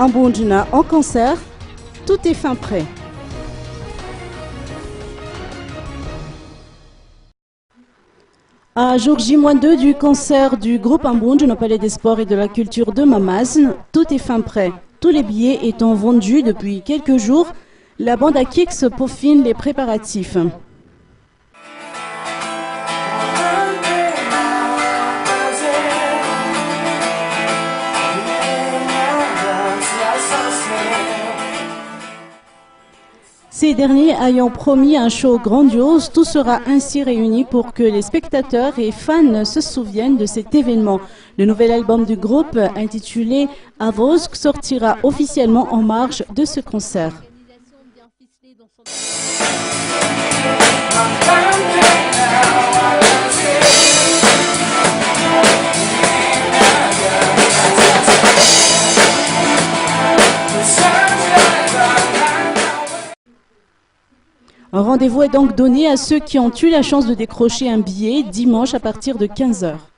Ambundna en concert, tout est fin prêt. À jour J-2 du concert du groupe Ambundna au Palais des Sports et de la Culture de Mamazn, tout est fin prêt. Tous les billets étant vendus depuis quelques jours, la bande à Kix peaufine les préparatifs. Ces derniers ayant promis un show grandiose, tout sera ainsi réuni pour que les spectateurs et fans se souviennent de cet événement. Le nouvel album du groupe, intitulé Avosk, sortira officiellement en marge de ce concert. Un rendez-vous est donc donné à ceux qui ont eu la chance de décrocher un billet dimanche à partir de 15 h.